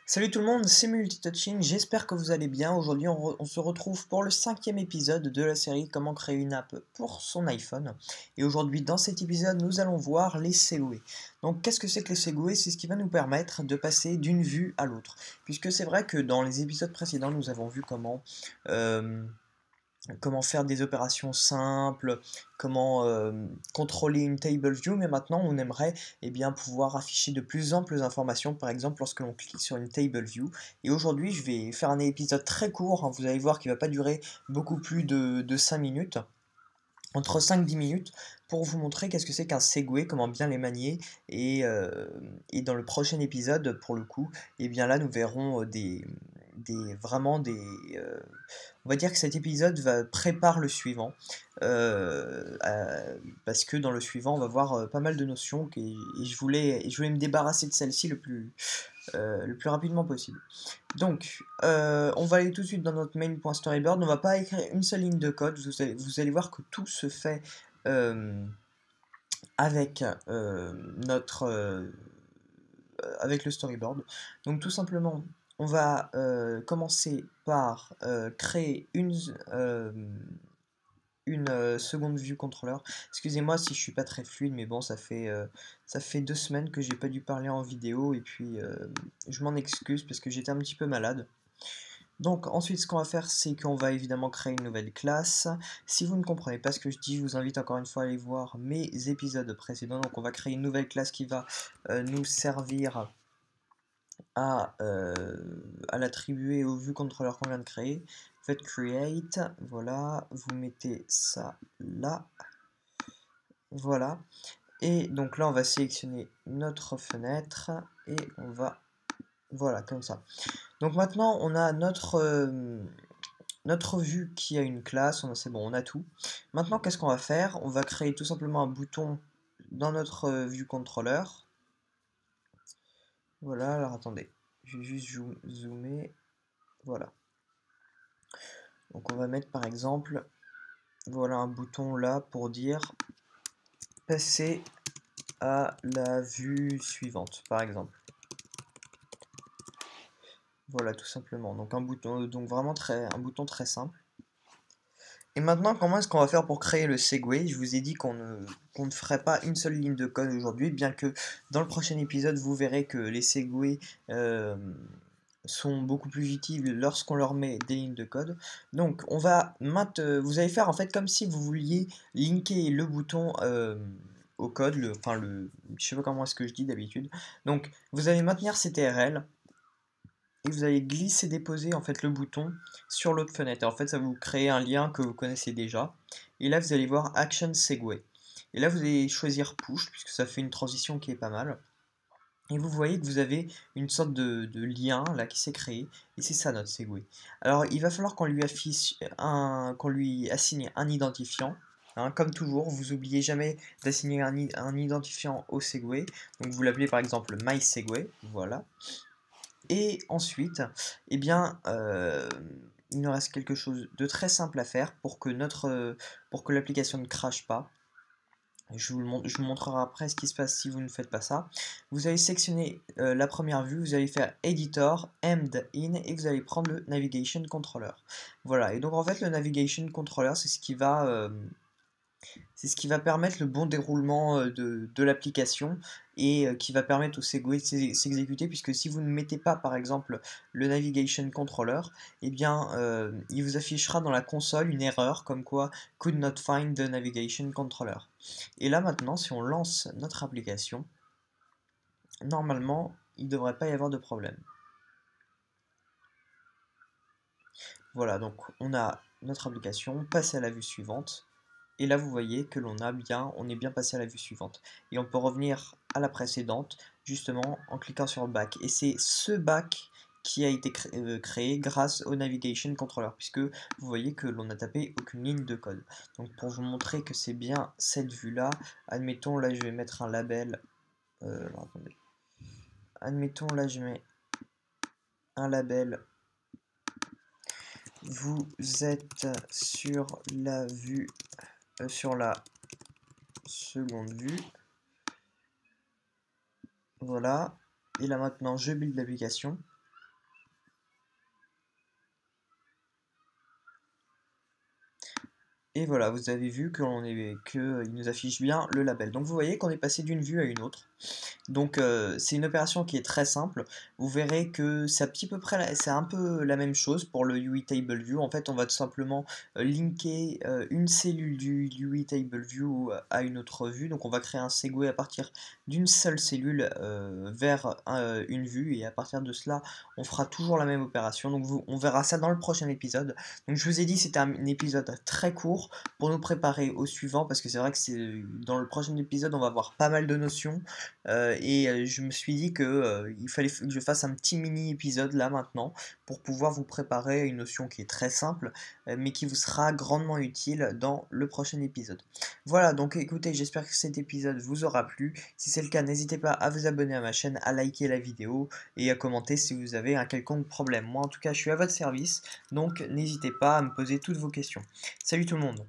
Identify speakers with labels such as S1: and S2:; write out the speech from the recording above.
S1: Salut tout le monde, c'est Multitouching, j'espère que vous allez bien. Aujourd'hui, on se retrouve pour le 5e épisode de la série Comment créer une app pour son iPhone. Et aujourd'hui, dans cet épisode, nous allons voir les segways. Donc, qu'est-ce que c'est que les segways? C'est ce qui va nous permettre de passer d'une vue à l'autre. Puisque c'est vrai que dans les épisodes précédents, nous avons vu euh, comment faire des opérations simples, comment contrôler une table view, mais maintenant on aimerait bien, pouvoir afficher de plus amples informations, par exemple lorsque l'on clique sur une table view. Et aujourd'hui je vais faire un épisode très court, hein, vous allez voir qu'il ne va pas durer beaucoup plus de 5 minutes, entre 5-10 minutes, pour vous montrer qu'est-ce que c'est qu'un segway, comment bien les manier, et dans le prochain épisode, pour le coup, et bien là nous verrons vraiment on va dire que cet épisode prépare le suivant, parce que dans le suivant on va voir pas mal de notions, et je voulais me débarrasser de celle-ci le plus rapidement possible. Donc, on va aller tout de suite dans notre main.storyboard. On va pas écrire une seule ligne de code. Vous allez voir que tout se fait euh, avec avec le storyboard. Donc, tout simplement, on va commencer par créer une seconde vue contrôleur. Excusez-moi si je suis pas très fluide, mais bon, ça fait 2 semaines que j'ai pas dû parler en vidéo, et puis je m'en excuse parce que j'étais un petit peu malade. Donc ensuite, ce qu'on va faire, c'est qu'on va évidemment créer une nouvelle classe. Si vous ne comprenez pas ce que je dis, je vous invite encore une fois à aller voir mes épisodes précédents. Donc on va créer une nouvelle classe qui va nous servir à l'attribuer au vue contrôleur qu'on vient de créer. Faites create, voilà, vous mettez ça là, voilà. Et donc là, on va sélectionner notre fenêtre et on va, voilà, comme ça. Donc maintenant, on a notre vue qui a une classe, c'est bon, on a tout. Maintenant, qu'est-ce qu'on va faire? On va créer tout simplement un bouton dans notre vue contrôleur. Voilà, alors attendez, je vais juste zoomer. Voilà. Donc on va mettre par exemple, voilà, un bouton là pour dire passer à la vue suivante, par exemple. Voilà, tout simplement. Donc un bouton, donc vraiment un bouton très simple. Et maintenant, comment est-ce qu'on va faire pour créer le segway? Je vous ai dit qu'on ne ferait pas une seule ligne de code aujourd'hui, bien que dans le prochain épisode, vous verrez que les segways euh, sont beaucoup plus utiles lorsqu'on leur met des lignes de code. Donc, vous allez faire en fait comme si vous vouliez linker le bouton au code, je sais pas comment est-ce que je dis d'habitude. Donc, vous allez maintenir CTRL et vous allez glisser-déposer en fait le bouton sur l'autre fenêtre. Et en fait, ça va vous créer un lien que vous connaissez déjà. Et là, vous allez voir Action Segway. Et là, vous allez choisir Push, puisque ça fait une transition qui est pas mal. Et vous voyez que vous avez une sorte de lien là qui s'est créé, et c'est ça notre segway. Alors, il va falloir qu'on lui assigne un identifiant. Hein, comme toujours, vous n'oubliez jamais d'assigner un identifiant au segway. Donc, vous l'appelez par exemple MySegway. Voilà. Et ensuite, eh bien, il nous reste quelque chose de très simple à faire pour que l'application ne crache pas. Je vous montrerai après ce qui se passe si vous ne faites pas ça. Vous allez sélectionner la première vue, vous allez faire Editor, Emd In, et vous allez prendre le Navigation Controller. Voilà, et donc en fait le Navigation Controller, c'est ce qui va permettre le bon déroulement de l'application, et qui va permettre au Segway de s'exécuter, puisque si vous ne mettez pas par exemple le Navigation Controller, eh bien il vous affichera dans la console une erreur comme quoi Could not find the Navigation Controller. Et là maintenant, si on lance notre application, normalement il ne devrait pas y avoir de problème. Voilà, donc on a notre application, passé à la vue suivante. Et là, vous voyez que on est bien passé à la vue suivante. Et on peut revenir à la précédente, justement, en cliquant sur Back. Et c'est ce back qui a été créé grâce au Navigation Controller, puisque vous voyez que l'on n'a tapé aucune ligne de code. Donc pour vous montrer que c'est bien cette vue-là, admettons, là je vais mettre un label. Alors, attendez. Admettons, là je mets un label. Vous êtes sur la vue, sur la seconde vue. Voilà. Et là maintenant, je build l'application. Et voilà, vous avez vu qu'il nous affiche bien le label. Donc vous voyez qu'on est passé d'une vue à une autre. Donc c'est une opération qui est très simple. Vous verrez que c'est à petit peu près, c'est un peu la même chose pour le UI Table View. En fait, on va tout simplement linker une cellule du UI Table View à une autre vue. Donc on va créer un segue à partir d'une seule cellule vers une vue, et à partir de cela, on fera toujours la même opération. Donc on verra ça dans le prochain épisode. Donc je vous ai dit, c'était un épisode très court pour nous préparer au suivant, parce que c'est vrai que dans le prochain épisode, on va voir pas mal de notions. Je me suis dit que il fallait que je fasse un petit mini épisode là maintenant pour pouvoir vous préparer à une notion qui est très simple, mais qui vous sera grandement utile dans le prochain épisode. Voilà, donc écoutez, j'espère que cet épisode vous aura plu. Si c'est le cas, n'hésitez pas à vous abonner à ma chaîne, à liker la vidéo et à commenter si vous avez un quelconque problème. Moi en tout cas, je suis à votre service, donc n'hésitez pas à me poser toutes vos questions. Salut tout le monde!